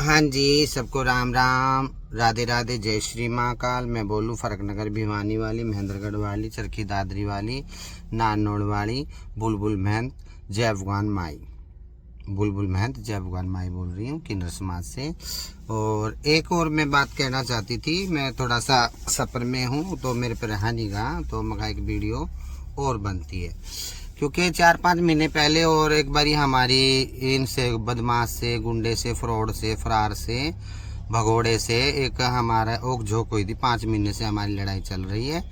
हाँ जी, सबको राम राम, राधे राधे, जय श्री महाकाल। मैं बोलूँ फरकनगर भिवानी वाली, महेंद्रगढ़ वाली, चरखी दादरी वाली, नानोड़ वाली बुलबुल महंत जय अफगान माई। बुलबुल महंत जय अफगान माई बोल रही हूँ किन्नर समाज से। और एक और मैं बात कहना चाहती थी। मैं थोड़ा सा सफ़र में हूँ तो मेरे पर रहा नहीं गा, तो मगा एक वीडियो और बनती है, क्योंकि 4-5 महीने पहले और एक बारी हमारी इनसे बदमाश से, गुंडे से, फ्रॉड से, फरार से, भगोड़े से एक हमारा ओक झोंक हुई थी। 5 महीने से हमारी लड़ाई चल रही है।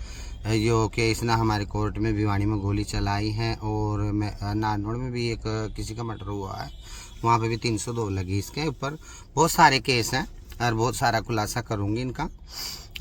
जो कि इसने हमारे कोर्ट में भिवानी में गोली चलाई है, और नारनौल में भी एक किसी का मर्डर हुआ है, वहाँ पे भी 302 लगी इसके ऊपर। बहुत सारे केस हैं और बहुत सारा खुलासा करूँगी इनका।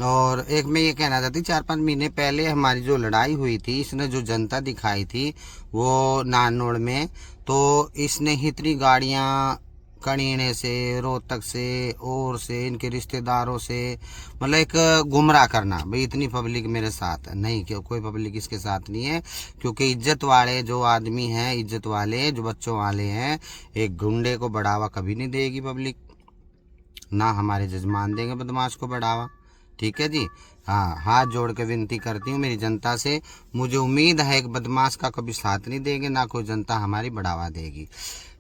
और एक मैं ये कहना चाहती, 4-5 महीने पहले हमारी जो लड़ाई हुई थी, इसने जो जनता दिखाई थी वो नारनौल में, तो इसने इतनी गाड़ियाँ कणीने से, रोहतक से और से, इनके रिश्तेदारों से, मतलब एक गुमराह करना। भाई इतनी पब्लिक मेरे साथ नहीं, क्यों कोई पब्लिक इसके साथ नहीं है, क्योंकि इज्जत वाले जो आदमी हैं, इज्जत वाले जो बच्चों वाले हैं, एक गुंडे को बढ़ावा कभी नहीं देगी पब्लिक, ना हमारे जजमान देंगे बदमाश को बढ़ावा। ठीक है जी। हाँ, हाथ जोड़ के विनती करती हूँ मेरी जनता से। मुझे उम्मीद है एक बदमाश का कभी साथ नहीं देंगे, ना कोई जनता हमारी बढ़ावा देगी।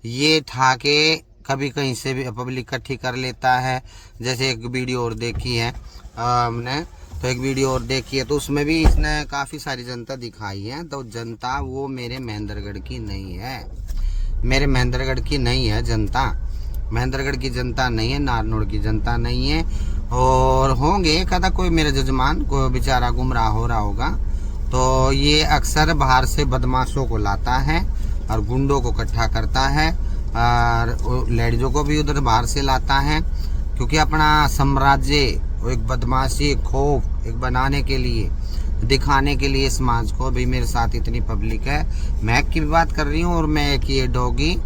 ये ठाके कभी कहीं से भी पब्लिक इकट्ठी कर लेता है। जैसे एक वीडियो और देखी है हमने, तो एक वीडियो और देखी है, तो उसमें भी इसने काफ़ी सारी जनता दिखाई है। तो जनता वो मेरे महेंद्रगढ़ की नहीं है, मेरे महेंद्रगढ़ की नहीं है जनता, महेंद्रगढ़ की जनता नहीं है, नारनौल की जनता नहीं है। और होंगे कदा कोई मेरे जजमान को बेचारा गुमराह हो रहा होगा, तो ये अक्सर बाहर से बदमाशों को लाता है और गुंडों को इकट्ठा करता है, और लेडीजों को भी उधर बाहर से लाता है, क्योंकि अपना साम्राज्य एक बदमाशी, एक खौफ एक बनाने के लिए, दिखाने के लिए समाज को। भी मेरे साथ इतनी पब्लिक है। मैं की भी बात कर रही हूँ, और मैं एक ये डॉगी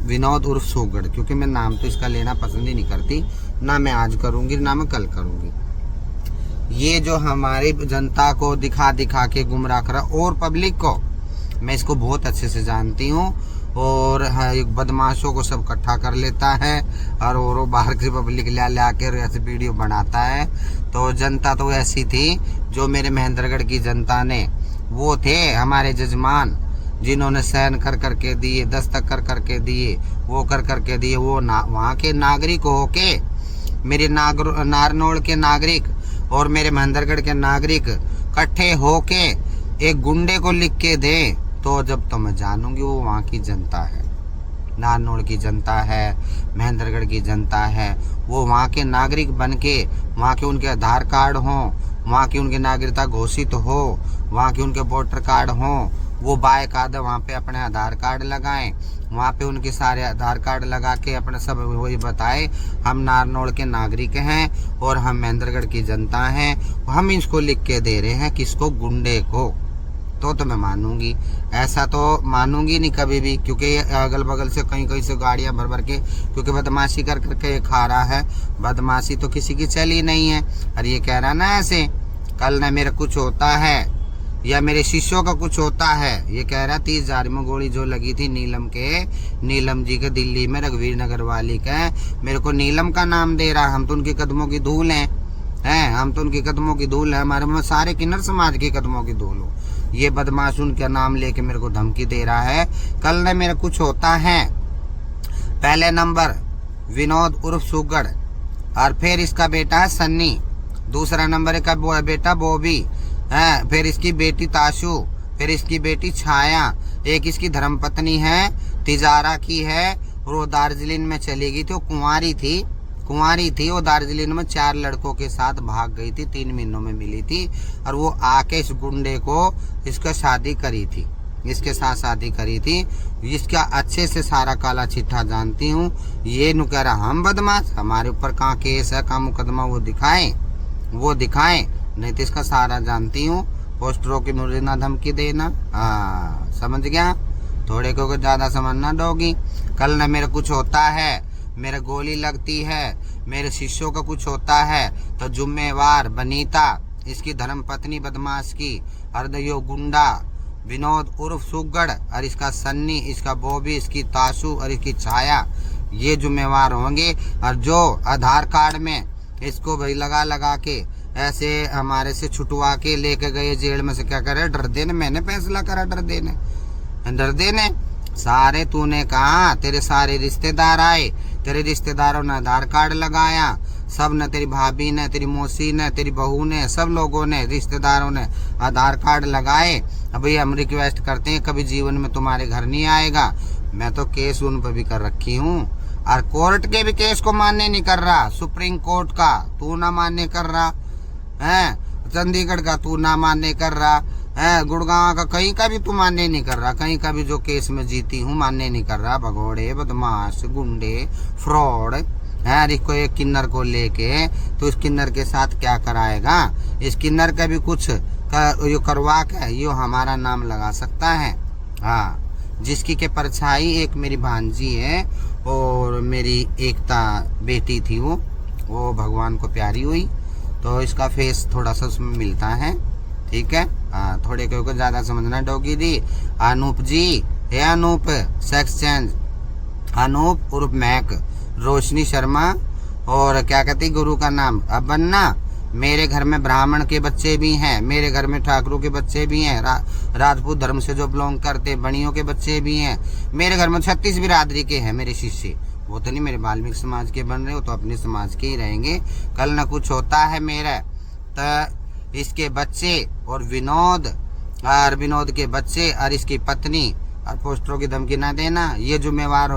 विनोद उर्फ सोगड़, क्योंकि मैं नाम तो इसका लेना पसंद ही नहीं करती, ना मैं आज करूँगी ना मैं कल करूँगी। ये जो हमारी जनता को दिखा दिखा के गुमराह करा, और पब्लिक को मैं इसको बहुत अच्छे से जानती हूँ, और एक बदमाशों को सब इकट्ठा कर लेता है, और वो बाहर की पब्लिक ला के ऐसे वीडियो बनाता है। तो जनता तो ऐसी थी, जो मेरे महेंद्रगढ़ की जनता ने, वो थे हमारे जजमान, जिन्होंने सहन कर करके दिए, दस्तक कर करके दिए, वो कर करके दिए। वो वहाँ के नागरिक होके, मेरे नारनौल के नागरिक और मेरे महेंद्रगढ़ के नागरिक इकट्ठे होके एक गुंडे को लिख के दें, तो जब तो मैं जानूंगी वो वहाँ की जनता है, नारनौल की जनता है, महेंद्रगढ़ की जनता है। वो वहाँ के नागरिक बन के, वहाँ के उनके आधार कार्ड हों, वहाँ की उनकी नागरिकता घोषित हो, वहाँ के उनके वोटर कार्ड हों, वो बाकायदा वहाँ पे अपने आधार कार्ड लगाएं, वहाँ पे उनके सारे आधार कार्ड लगा के अपने सब वही बताए, हम नारनौल के नागरिक हैं और हम महेंद्रगढ़ की जनता हैं। हम इसको लिख के दे रहे हैं, किसको? गुंडे को। तो मैं मानूंगी, ऐसा तो मानूंगी नहीं कभी भी, क्योंकि अगल बगल से कहीं कहीं से गाड़ियां भर भर के, क्योंकि बदमाशी कर करके खा रहा है। बदमाशी तो किसी की चली नहीं है। और ये कह रहा ना ऐसे कल ना मेरा कुछ होता है या मेरे शिष्यों का कुछ होता है, ये कह रहा 30,000 में गोली जो लगी थी नीलम जी के दिल्ली में, रघुवीर नगर वाली का, मेरे को नीलम का नाम दे रहा। हम तो उनके कदमों की धूल हैं, हम तो उनके कदमों की धूल है, हमारे में सारे किन्नर समाज के कदमों की धूल हो। ये बदमाश उनका नाम लेके मेरे को धमकी दे रहा है, कल न मेरा कुछ होता है। पहले नंबर विनोद उर्फ सुगड़, और फिर इसका बेटा है सन्नी, दूसरा नंबर का बेटा बॉबी है, फिर इसकी बेटी ताशु, फिर इसकी बेटी छाया, एक इसकी धर्मपत्नी है, तिजारा की है, और वो दार्जिलिंग में चली गई थी। वो कुंवारी थी, वो दार्जिलिंग में 4 लड़कों के साथ भाग गई थी, 3 महीनों में मिली थी, और वो आके इस गुंडे को इसका शादी करी थी, इसके साथ शादी करी थी। इसका अच्छे से सारा काला चिट्ठा जानती हूँ। ये नु कह रहा हम बदमाश, हमारे ऊपर कहाँ केस है, कहाँ मुकदमा, वो दिखाएं, नहीं तो इसका सारा जानती हूँ। पोस्टरों की मुझे ना धमकी देना, समझ गया? थोड़े को ज़्यादा समझना डोगी। कल ना मेरा कुछ होता है, मेरे गोली लगती है, मेरे शिष्यों का कुछ होता है, तो जुम्मेवार बनीता इसकी धर्मपत्नी बदमाश की, अर्धयो गुंडा विनोद उर्फ सुगड़, और इसका सन्नी, इसका बॉबी, इसकी ताशु और इसकी छाया, ये जिम्मेवार होंगे। और जो आधार कार्ड में इसको भाई लगा लगा के ऐसे हमारे से छुटवा के लेके गए जेल में से, क्या करे, डर देने, मैंने फैसला करा डर देने सारे, तूने कहा, तेरे सारे रिश्तेदार आए, तेरे रिश्तेदारों ने आधार कार्ड लगाया, सब ने, तेरी भाभी ने, तेरी मौसी ने, तेरी बहू ने, सब लोगों ने, रिश्तेदारों ने आधार कार्ड लगाए। अभी हम रिक्वेस्ट करते हैं कभी जीवन में तुम्हारे घर नहीं आएगा। मैं तो केस उन पर भी कर रखी हूँ, और कोर्ट के भी केस को मान्य नहीं कर रहा, सुप्रीम कोर्ट का तू ना मान्य कर रहा है, चंडीगढ़ का तू ना मान्य कर रहा है, गुड़गांव का कहीं का भी तू मान्य नहीं कर रहा, कहीं का भी जो केस में जीती हूँ मान्य नहीं कर रहा। भगोड़े, बदमाश, गुंडे, फ्रॉड है। इसको एक किन्नर को लेके तो इस किन्नर के साथ क्या कराएगा? इस किन्नर का भी कुछ यो करवा के यो हमारा नाम लगा सकता है। हाँ, जिसकी के परछाई एक मेरी भांजी है और मेरी एकता बेटी थी, वो भगवान को प्यारी हुई, तो इसका फेस थोड़ा सा उसमें मिलता है। ठीक है, हाँ, थोड़े को ज़्यादा समझना। डोगी दी, अनूप जी, हे अनूप, सेक्स चेंज, अनूप उर्फ मैक, रोशनी शर्मा, और क्या कहती गुरु का नाम अब बनना। मेरे घर में ब्राह्मण के बच्चे भी हैं, मेरे घर में ठाकुरों के बच्चे भी हैं, राजपूत धर्म से जो बिलोंग करते बनियों के बच्चे भी हैं, मेरे घर में 36 बिरादरी के हैं मेरे शिष्य। वो तो नहीं मेरे वाल्मीकि समाज के बन रहे, हो तो अपने समाज के ही रहेंगे। कल न कुछ होता है मेरा, तो इसके बच्चे और विनोद के बच्चे और इसकी पत्नी और पोस्टरों की धमकी ना देना, ये जिम्मेवार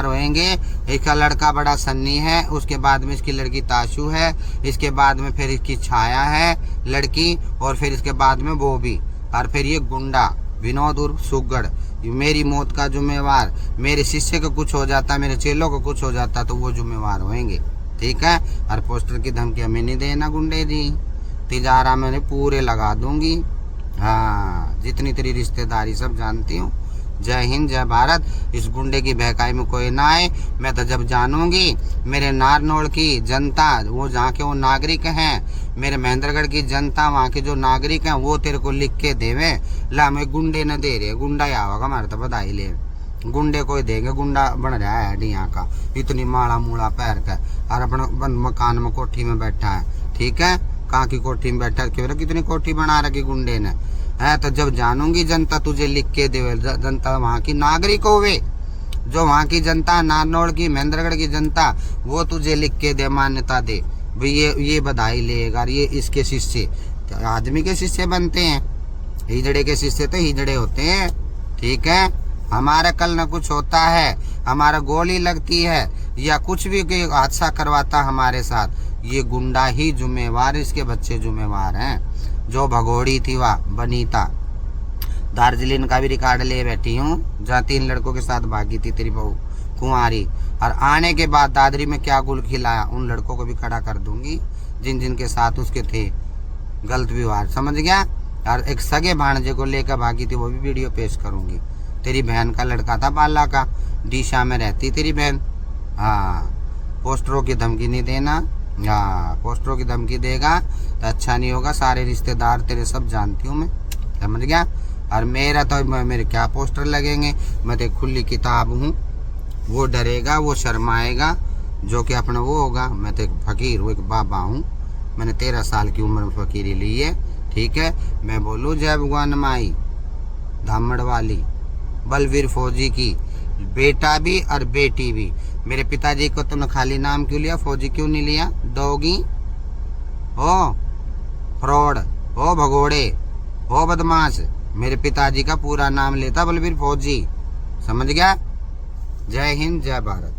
होंगे। इसका लड़का बड़ा सन्नी है, उसके बाद में इसकी लड़की ताशु है, इसके बाद में फिर इसकी छाया है लड़की, और फिर इसके बाद में वो भी, और फिर ये गुंडा विनोद उर्फ सुगड़, मेरी मौत का जिम्मेवार। मेरे शिष्य को कुछ हो जाता, मेरे चेलों को कुछ हो जाता तो वो जिम्मेवार होंगे। ठीक है, और पोस्टर की धमकी हमें नहीं देना गुंडे जी, तिजारा मैंने पूरे लगा दूंगी। हाँ, जितनी तेरी रिश्तेदारी सब जानती हूँ। जय हिंद, जय भारत। इस गुंडे की बहकाई में कोई ना आए। मैं तो जब जानूंगी मेरे नारनौल की जनता, वो जहाँ के वो नागरिक हैं, मेरे महेंद्रगढ़ की जनता, वहाँ के जो नागरिक हैं, वो तेरे को लिख के देवे। ला, मैं गुंडे न दे रहे, गुंडा ही आवागा हमारे तो बधाई ले, गुंडे को ही देंगे। गुंडा बन रहा है डिया का, इतनी माड़ा मूड़ा पैर का, और अपना मकान में कोठी में बैठा है। ठीक है, कहाँ की कोठी में बैठा, कितनी कोठी बना रखी गुंडे ने है। तो जब जानूंगी जनता तुझे लिख के देवे, जनता वहाँ की नागरिक होवे, जो वहाँ की जनता, नारनौल की, महेंद्रगढ़ की जनता, वो तुझे लिख के दे, मान्यता दे भाई ये बधाई लेगा। ये इसके शिष्य आदमी के शिष्य बनते हैं, हिजड़े के शिष्य तो हिजड़े होते हैं। ठीक है, हमारा कल न कुछ होता है, हमारा गोली लगती है या कुछ भी हादसा करवाता हमारे साथ, ये गुंडा ही जिम्मेवार, इसके बच्चे जिम्मेवार हैं। जो भगोड़ी थी वह बनीता, दार्जिलिंग का भी रिकॉर्ड ले बैठी हूँ, जहाँ 3 लड़कों के साथ भागी थी तेरी बहू कुंवारी, और आने के बाद दादरी में क्या गुल खिलाया, उन लड़कों को भी खड़ा कर दूंगी जिन जिन के साथ उसके थे गलत व्यवहार, समझ गया। और एक सगे भांजे को लेकर भागी थी, वो भी वीडियो पेश करूंगी। तेरी बहन का लड़का था बाला का, डीशा में रहती तेरी बहन। हाँ, पोस्टरों की धमकी नहीं देना। हाँ, पोस्टरों की धमकी देगा तो अच्छा नहीं होगा। सारे रिश्तेदार तेरे सब जानती हूँ मैं, समझ गया। और मेरा तो मेरे क्या पोस्टर लगेंगे, मैं तो खुली किताब हूँ। वो डरेगा, वो शर्माएगा, जो कि अपना वो होगा। मैं तो एक फकीर हूँ, एक बाबा हूँ, मैंने 13 साल की उम्र में फकीरी ली है। ठीक है, मैं बोलूँ जय भगवान माई धामड़ वाली बलवीर फौजी की बेटा भी और बेटी भी। मेरे पिताजी को तुमने खाली नाम क्यों लिया, फौजी क्यों नहीं लिया? डोगी हो, फ्रॉड हो, भगोड़े हो, बदमाश। मेरे पिताजी का पूरा नाम लेता बलवीर फौजी, समझ गया। जय हिंद, जय भारत।